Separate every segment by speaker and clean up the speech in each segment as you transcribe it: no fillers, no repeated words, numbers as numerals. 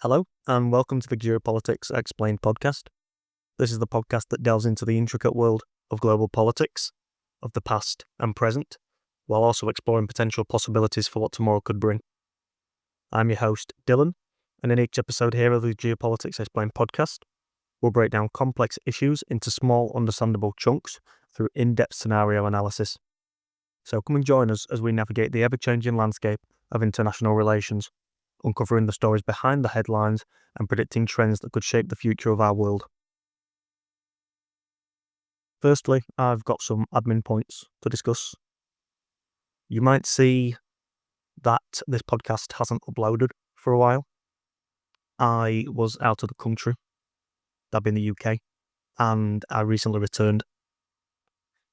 Speaker 1: Hello, and welcome to the Geopolitics Explained podcast. This is the podcast that delves into the intricate world of global politics, of the past and present, while also exploring potential possibilities for what tomorrow could bring. I'm your host, Dylan, and in each episode here of the Geopolitics Explained podcast, we'll break down complex issues into small, understandable chunks through in-depth scenario analysis. So come and join us as we navigate the ever-changing landscape of international relations, uncovering the stories behind the headlines and predicting trends that could shape the future of our world. Firstly, I've got some admin points to discuss. You might see that this podcast hasn't uploaded for a while. I was out of the country, that'd be in the UK, and I recently returned.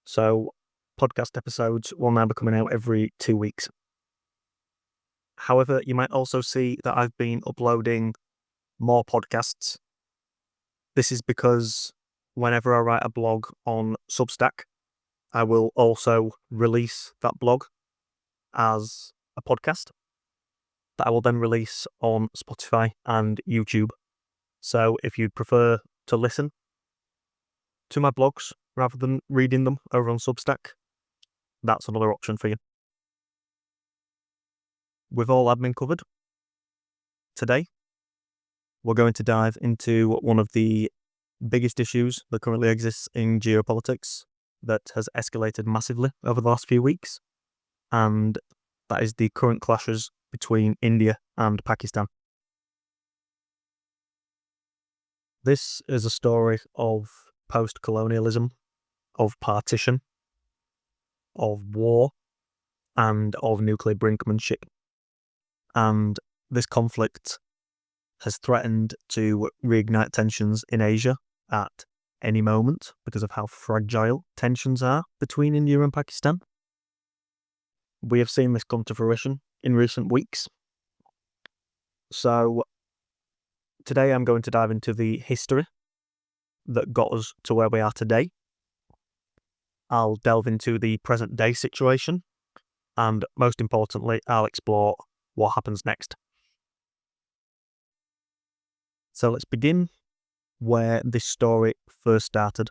Speaker 1: So podcast episodes will now be coming out every 2 weeks. However, you might also see that I've been uploading more podcasts. This is because whenever I write a blog on Substack, I will also release that blog as a podcast that I will then release on Spotify and YouTube. So if you'd prefer to listen to my blogs rather than reading them over on Substack, that's another option for you. With all admin covered, today we're going to dive into one of the biggest issues that currently exists in geopolitics that has escalated massively over the last few weeks, and that is the current clashes between India and Pakistan. This is a story of post-colonialism, of partition, of war, and of nuclear brinkmanship. And this conflict has threatened to reignite tensions in Asia at any moment because of how fragile tensions are between India and Pakistan. We have seen this come to fruition in recent weeks. So today I'm going to dive into the history that got us to where we are today. I'll delve into the present day situation, and most importantly, I'll explore what happens next. So let's begin where this story first started.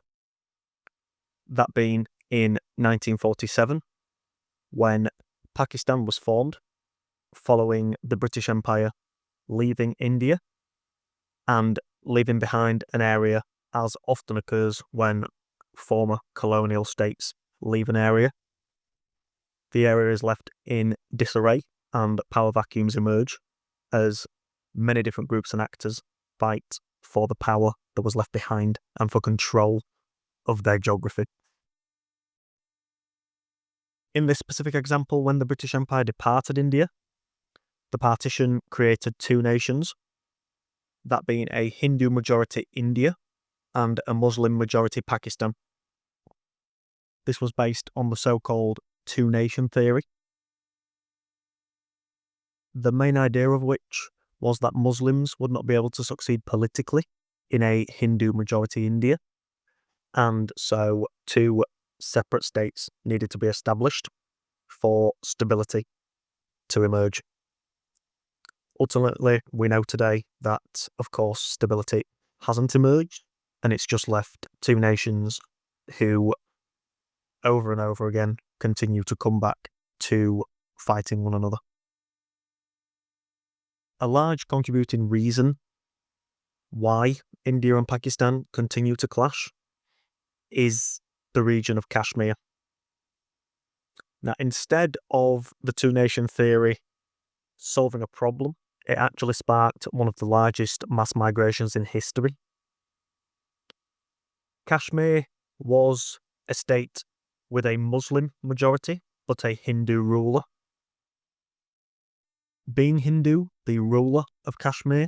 Speaker 1: That being in 1947, when Pakistan was formed, following the British Empire leaving India and leaving behind an area, as often occurs when former colonial states leave an area. The area is left in disarray and power vacuums emerge as many different groups and actors fight for the power that was left behind and for control of their geography. In this specific example, when the British Empire departed India, the partition created two nations, that being a Hindu majority India and a Muslim majority Pakistan. This was based on the so-called two-nation theory, the main idea of which was that Muslims would not be able to succeed politically in a Hindu majority India, and so two separate states needed to be established for stability to emerge. Ultimately, we know today that, of course, stability hasn't emerged, and it's just left two nations who, over and over again, continue to come back to fighting one another. A large contributing reason why India and Pakistan continue to clash is the region of Kashmir. Now, instead of the two-nation theory solving a problem, it actually sparked one of the largest mass migrations in history. Kashmir was a state with a Muslim majority, but a Hindu ruler. Being Hindu, the ruler of Kashmir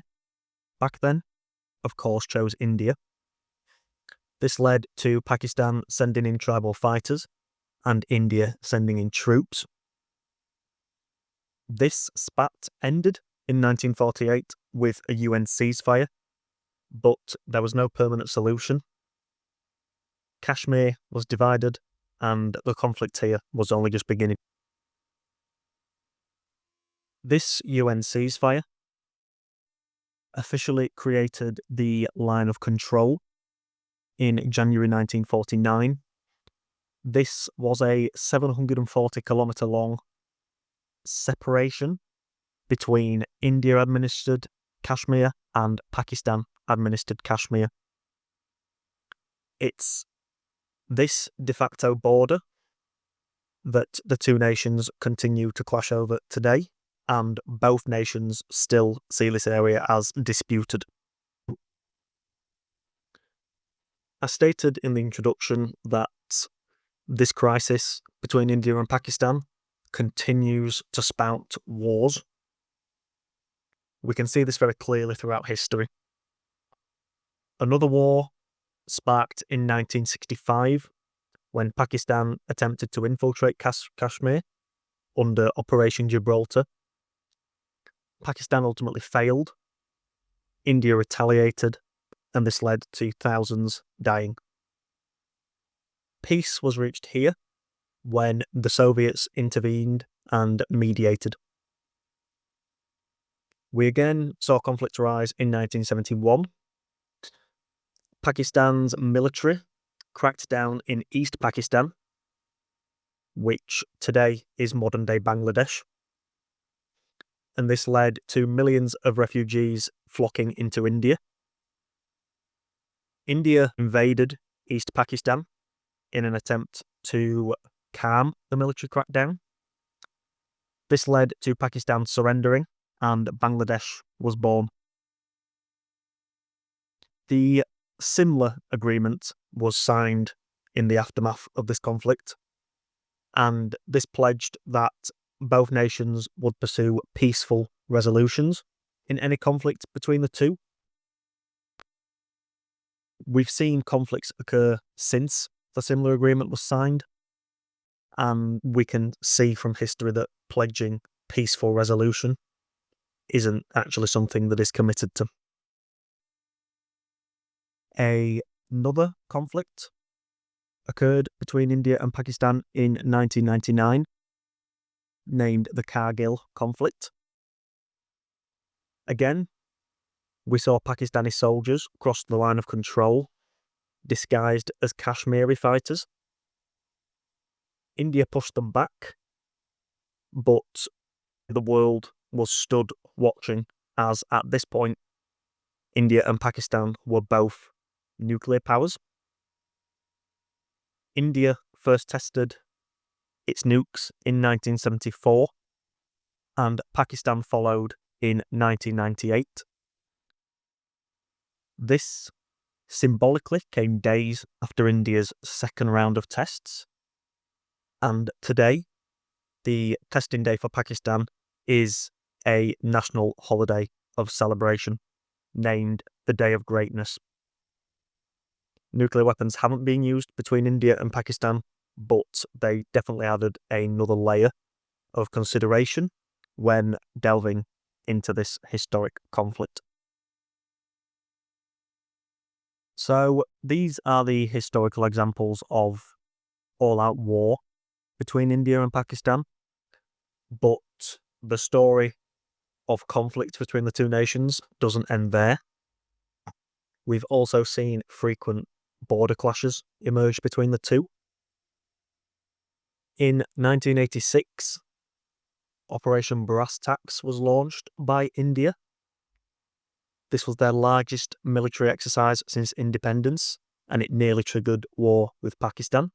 Speaker 1: back then, of course, chose India. This led to Pakistan sending in tribal fighters and India sending in troops. This spat ended in 1948 with a UN ceasefire, but there was no permanent solution. Kashmir was divided, and the conflict here was only just beginning. This UN ceasefire officially created the line of control in January 1949. This was a 740-kilometre long separation between India-administered Kashmir and Pakistan-administered Kashmir. It's this de facto border that the two nations continue to clash over today, and both nations still see this area as disputed. I stated in the introduction that this crisis between India and Pakistan continues to spout wars. We can see this very clearly throughout history. Another war sparked in 1965 when Pakistan attempted to infiltrate Kashmir under Operation Gibraltar. Pakistan ultimately failed. India retaliated, and this led to thousands dying. Peace was reached here when the Soviets intervened and mediated. We again saw conflict rise in 1971. Pakistan's military cracked down in East Pakistan, which today is modern-day Bangladesh, and this led to millions of refugees flocking into India. India invaded East Pakistan in an attempt to calm the military crackdown. This led to Pakistan surrendering, and Bangladesh was born. The Simla Agreement was signed in the aftermath of this conflict, and this pledged that both nations would pursue peaceful resolutions in any conflict between the two. We've seen conflicts occur since the Simla Agreement was signed, and we can see from history that pledging peaceful resolution isn't actually something that is committed to. Another conflict occurred between India and Pakistan in 1999, named the Kargil conflict. Again, we saw Pakistani soldiers cross the line of control, disguised as Kashmiri fighters. India pushed them back, but the world was stood watching as, at this point, India and Pakistan were both nuclear powers. India first tested its nukes in 1974, and Pakistan followed in 1998. This symbolically came days after India's second round of tests, and today, the testing day for Pakistan is a national holiday of celebration, named the Day of Greatness. Nuclear weapons haven't been used between India and Pakistan, but they definitely added another layer of consideration when delving into this historic conflict. So these are the historical examples of all-out war between India and Pakistan, but the story of conflict between the two nations doesn't end there. We've also seen frequent border clashes emerge between the two. In 1986, Operation Brass Tacks was launched by India. This was their largest military exercise since independence, and it nearly triggered war with Pakistan.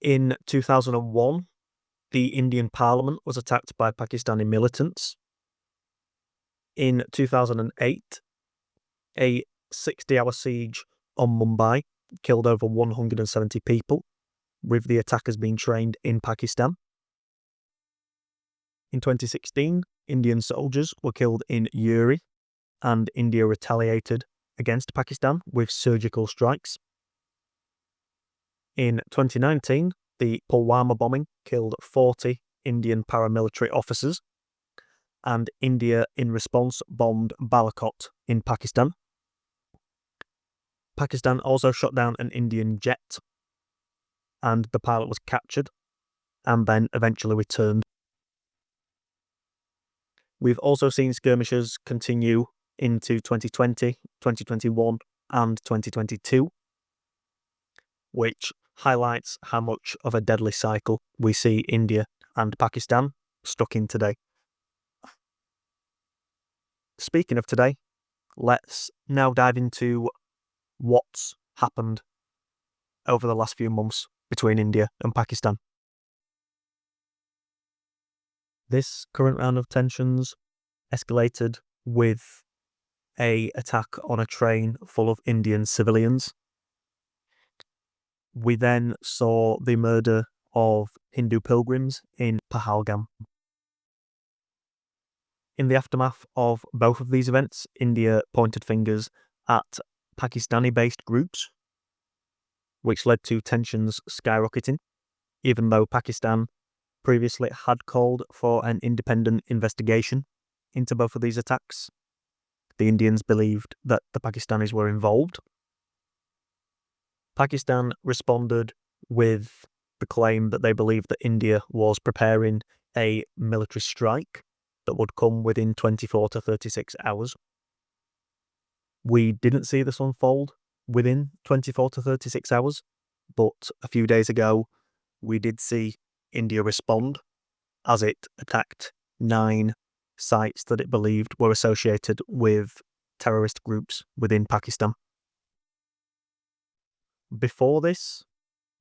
Speaker 1: In 2001, the Indian Parliament was attacked by Pakistani militants. In 2008, a 60-hour siege on Mumbai killed over 170 people, with the attackers being trained in Pakistan. In 2016, Indian soldiers were killed in Uri, and India retaliated against Pakistan with surgical strikes. In 2019, the Pulwama bombing killed 40 Indian paramilitary officers, and India, in response, bombed Balakot in Pakistan. Pakistan also shot down an Indian jet, and the pilot was captured and then eventually returned. We've also seen skirmishes continue into 2020, 2021, and 2022, which highlights how much of a deadly cycle we see India and Pakistan stuck in today. Speaking of today, let's now dive into what's happened over the last few months between India and Pakistan. This current round of tensions escalated with an attack on a train full of Indian civilians. We then saw the murder of Hindu pilgrims in Pahalgam. In the aftermath of both of these events, India pointed fingers at Pakistani-based groups, which led to tensions skyrocketing, even though Pakistan previously had called for an independent investigation into both of these attacks. The Indians believed that the Pakistanis were involved. Pakistan responded with the claim that they believed that India was preparing a military strike that would come within 24 to 36 hours. We didn't see this unfold within 24 to 36 hours, but a few days ago, we did see India respond as it attacked 9 sites that it believed were associated with terrorist groups within Pakistan. Before this,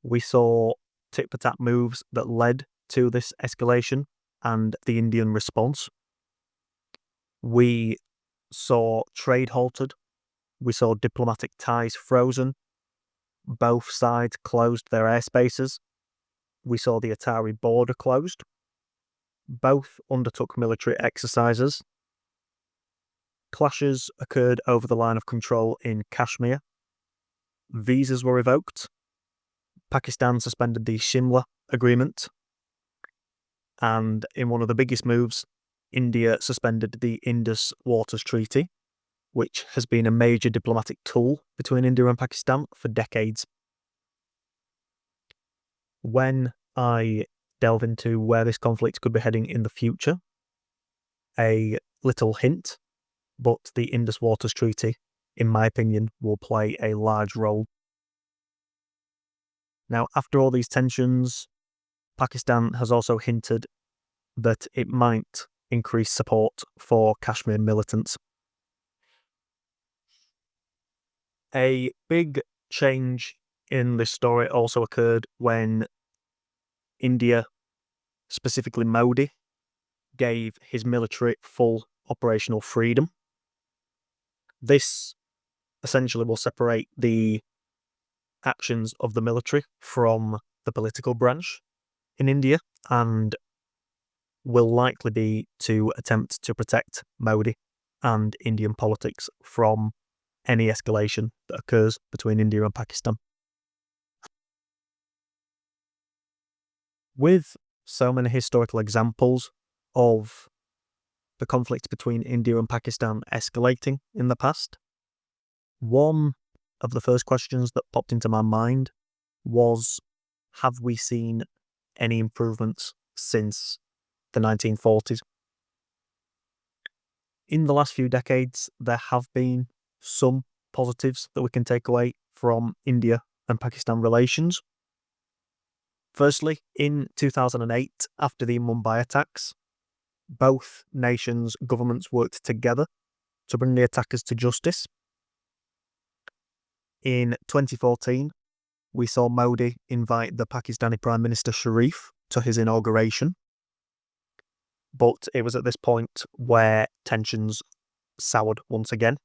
Speaker 1: we saw tit-for-tat moves that led to this escalation and the Indian response. We saw trade halted. We saw diplomatic ties frozen. Both sides closed their airspaces. We saw the Atari border closed. Both undertook military exercises. Clashes occurred over the line of control in Kashmir. Visas were revoked. Pakistan suspended the Shimla Agreement. And in one of the biggest moves, India suspended the Indus Waters Treaty, which has been a major diplomatic tool between India and Pakistan for decades. When I delve into where this conflict could be heading in the future, a little hint, but the Indus Waters Treaty, in my opinion, will play a large role. Now, after all these tensions, Pakistan has also hinted that it might increase support for Kashmir militants. A big change in this story also occurred when India, specifically Modi, gave his military full operational freedom. This essentially will separate the actions of the military from the political branch in India and will likely be to attempt to protect Modi and Indian politics from any escalation that occurs between India and Pakistan. With so many historical examples of the conflict between India and Pakistan escalating in the past, one of the first questions that popped into my mind was, have we seen any improvements since the 1940s? In the last few decades, there have been some positives that we can take away from India and Pakistan relations. Firstly, in 2008, after the Mumbai attacks, both nations' governments worked together to bring the attackers to justice. In 2014, we saw Modi invite the Pakistani Prime Minister Sharif to his inauguration. But it was at this point where tensions soured once again.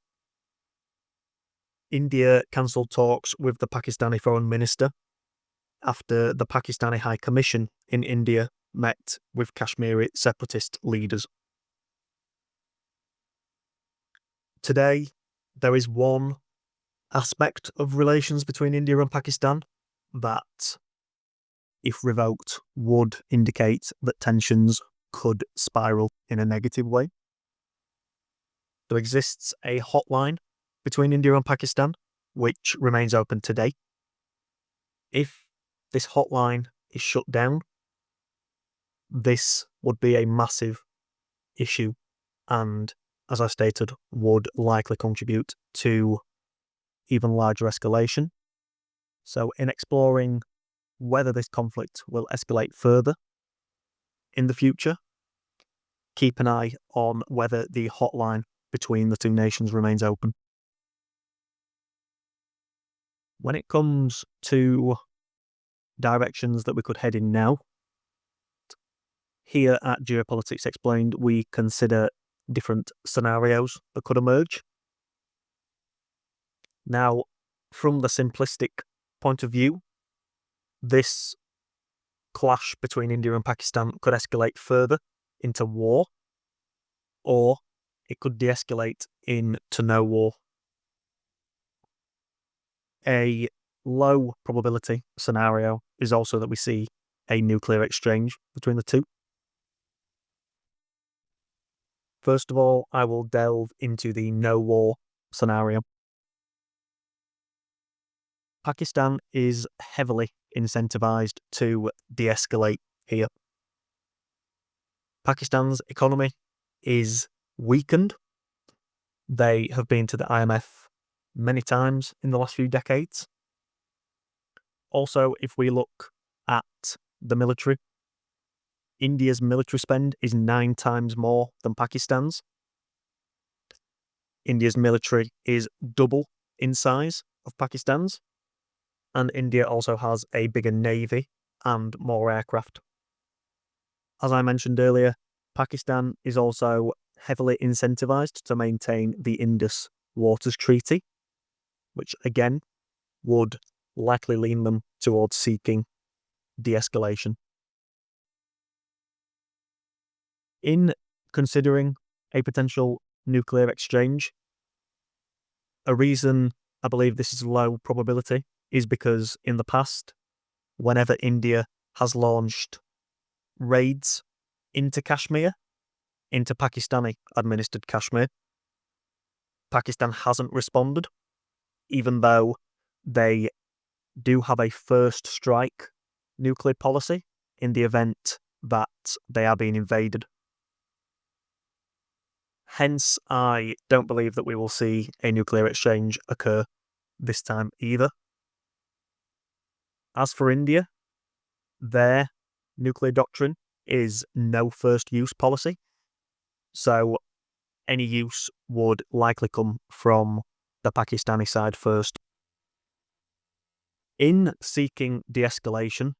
Speaker 1: India cancelled talks with the Pakistani Foreign Minister after the Pakistani High Commission in India met with Kashmiri separatist leaders. Today, there is one aspect of relations between India and Pakistan that, if revoked, would indicate that tensions could spiral in a negative way. There exists a hotline between India and Pakistan, which remains open today. If this hotline is shut down, this would be a massive issue and, as I stated, would likely contribute to even larger escalation. So, in exploring whether this conflict will escalate further in the future, keep an eye on whether the hotline between the two nations remains open. When it comes to directions that we could head in now, here at Geopolitics Explained, we consider different scenarios that could emerge. Now, from the simplistic point of view, this clash between India and Pakistan could escalate further into war, or it could de-escalate into no war. A low probability scenario is also that we see a nuclear exchange between the two. First of all, I will delve into the no war scenario. Pakistan is heavily incentivized to de-escalate here. Pakistan's economy is weakened. They have been to the IMF many times in the last few decades. Also, if we look at the military, India's military spend is 9 times more than Pakistan's. India's military is double in size of Pakistan's, and India also has a bigger navy and more aircraft. As I mentioned earlier, Pakistan is also heavily incentivized to maintain the Indus Waters Treaty, which again would likely lean them towards seeking de-escalation. In considering a potential nuclear exchange, a reason I believe this is low probability is because in the past, whenever India has launched raids into Kashmir, into Pakistani-administered Kashmir, Pakistan hasn't responded, even though they do have a first strike nuclear policy in the event that they are being invaded. Hence, I don't believe that we will see a nuclear exchange occur this time either. As for India, their nuclear doctrine is no first use policy, so any use would likely come from the Pakistani side first. In seeking de-escalation,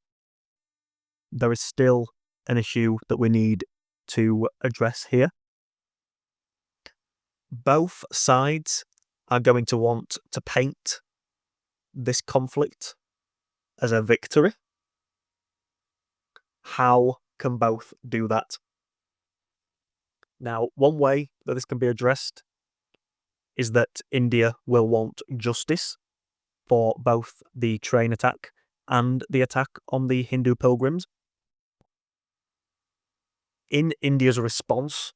Speaker 1: there is still an issue that we need to address here. Both sides are going to want to paint this conflict as a victory. How can both do that? Now, one way that this can be addressed is that India will want justice for both the train attack and the attack on the Hindu pilgrims. In India's response,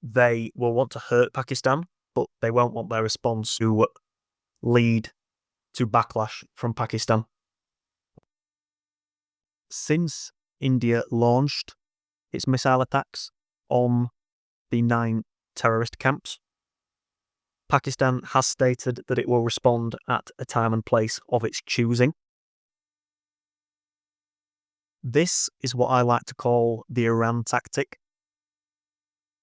Speaker 1: they will want to hurt Pakistan, but they won't want their response to lead to backlash from Pakistan. Since India launched its missile attacks on the 9 terrorist camps, Pakistan has stated that it will respond at a time and place of its choosing. This is what I like to call the Iran tactic.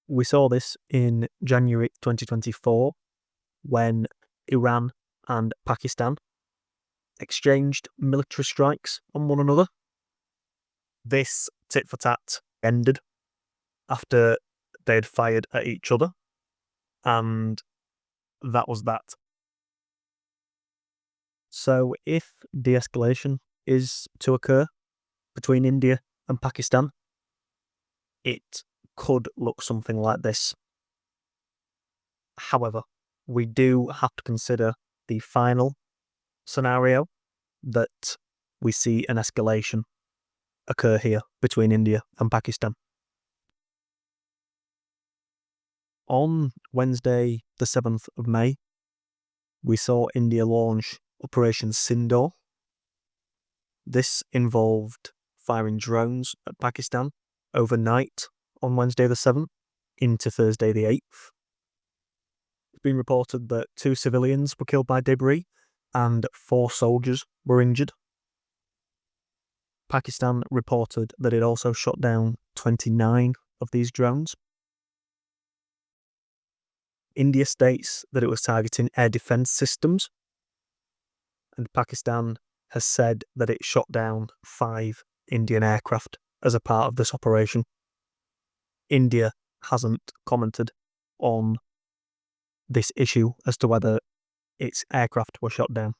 Speaker 1: We saw this in January 2024 when Iran and Pakistan exchanged military strikes on one another. This tit for tat ended after they had fired at each other, and that was that. So if de-escalation is to occur between India and Pakistan, it could look something like this. However, we do have to consider the final scenario that we see an escalation occur here between India and Pakistan. On Wednesday, the 7th of May, we saw India launch Operation Sindoor. This involved firing drones at Pakistan overnight on Wednesday the 7th into Thursday the 8th. It's been reported that 2 civilians were killed by debris and 4 soldiers were injured. Pakistan reported that it also shot down 29 of these drones. India states that it was targeting air defense systems, and Pakistan has said that it shot down 5 Indian aircraft as a part of this operation. India hasn't commented on this issue as to whether its aircraft were shot down.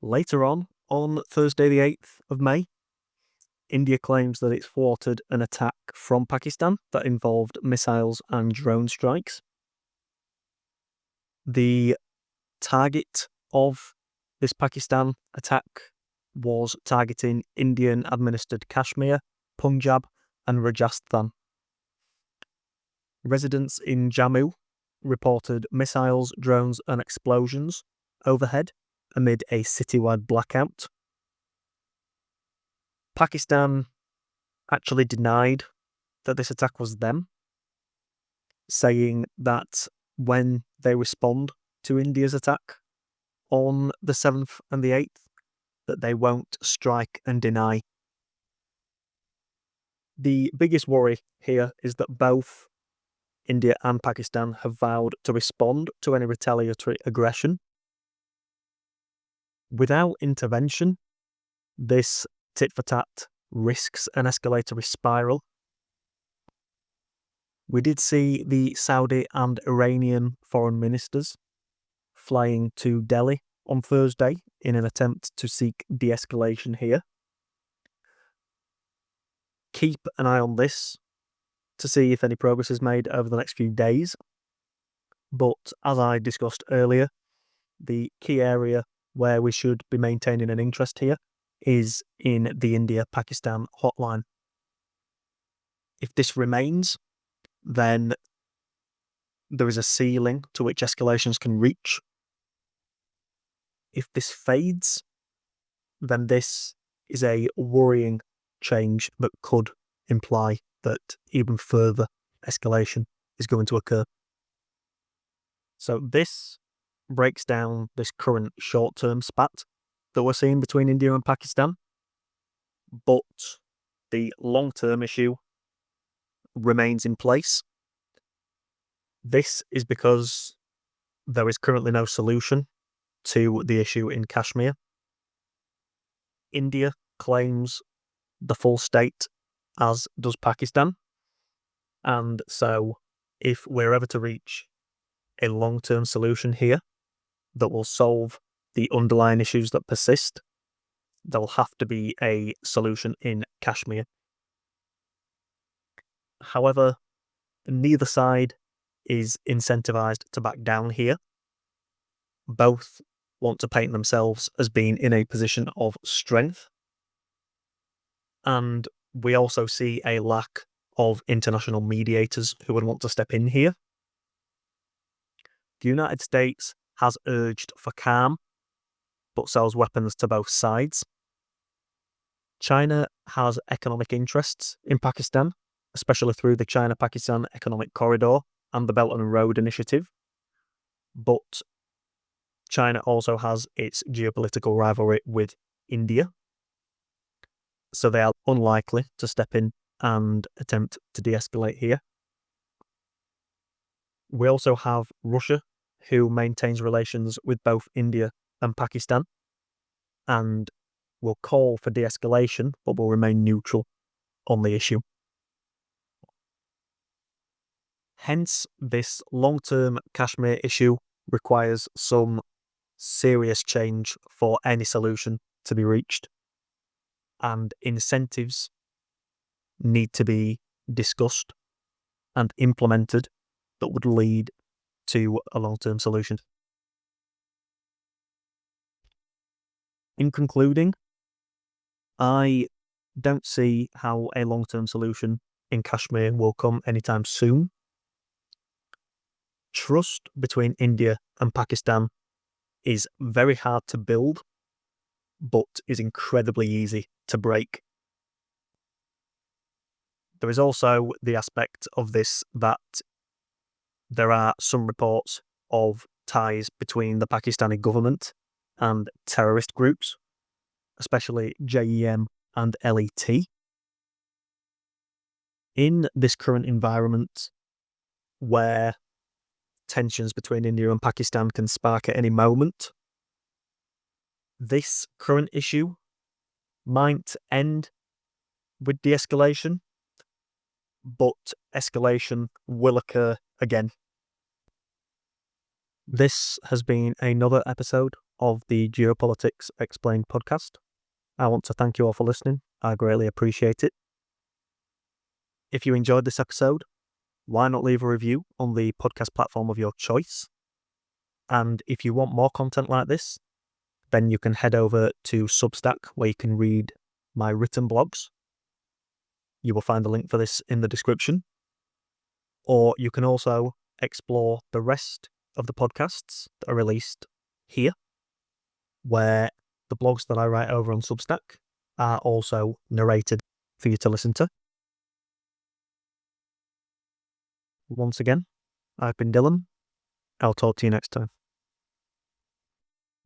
Speaker 1: Later on Thursday the 8th of May, India claims that it thwarted an attack from Pakistan that involved missiles and drone strikes. The target of this Pakistan attack was targeting Indian-administered Kashmir, Punjab, and Rajasthan. Residents in Jammu reported missiles, drones, and explosions overhead amid a citywide blackout. Pakistan actually denied that this attack was them, saying that when they respond to India's attack on the 7th and the 8th, that they won't strike and deny. The biggest worry here is that both India and Pakistan have vowed to respond to any retaliatory aggression. Without intervention, this tit-for-tat risks an escalatory spiral. We did see the Saudi and Iranian foreign ministers flying to Delhi on Thursday in an attempt to seek de-escalation here. Keep an eye on this to see if any progress is made over the next few days. But as I discussed earlier, the key area where we should be maintaining an interest here is in the India-Pakistan hotline. If this remains, then there is a ceiling to which escalations can reach. If this fades, then this is a worrying change that could imply that even further escalation is going to occur. So this breaks down this current short-term spat that we're seeing between India and Pakistan, but the long-term issue remains in place. This is because there is currently no solution to the issue in Kashmir. India claims the full state, as does Pakistan, and so if we're ever to reach a long-term solution here that will solve the underlying issues that persist, there will have to be a solution in Kashmir. However, neither side is incentivized to back down here. Both want to paint themselves as being in a position of strength. And we also see a lack of international mediators who would want to step in here. The United States has urged for calm, but sells weapons to both sides. China has economic interests in Pakistan, especially through the China-Pakistan Economic Corridor and the Belt and Road Initiative. But China also has its geopolitical rivalry with India, so they are unlikely to step in and attempt to de-escalate here. We also have Russia, who maintains relations with both India and Pakistan, and will call for de-escalation, but will remain neutral on the issue. Hence, this long-term Kashmir issue requires some serious change for any solution to be reached, and incentives need to be discussed and implemented that would lead to a long-term solution. In concluding, I don't see how a long-term solution in Kashmir will come anytime soon. Trust between India and Pakistan is very hard to build, but is incredibly easy to break. There is also the aspect of this that there are some reports of ties between the Pakistani government and terrorist groups, especially JEM and LET. In this current environment where tensions between India and Pakistan can spark at any moment, this current issue might end with de-escalation, but escalation will occur again. This has been another episode of the Geopolitics Explained podcast. I want to thank you all for listening. I greatly appreciate it. If you enjoyed this episode, why not leave a review on the podcast platform of your choice? And if you want more content like this, then you can head over to Substack, where you can read my written blogs. You will find the link for this in the description. Or you can also explore the rest of the podcasts that are released here, where the blogs that I write over on Substack are also narrated for you to listen to. Once again, I've been Dylan. I'll talk to you next time.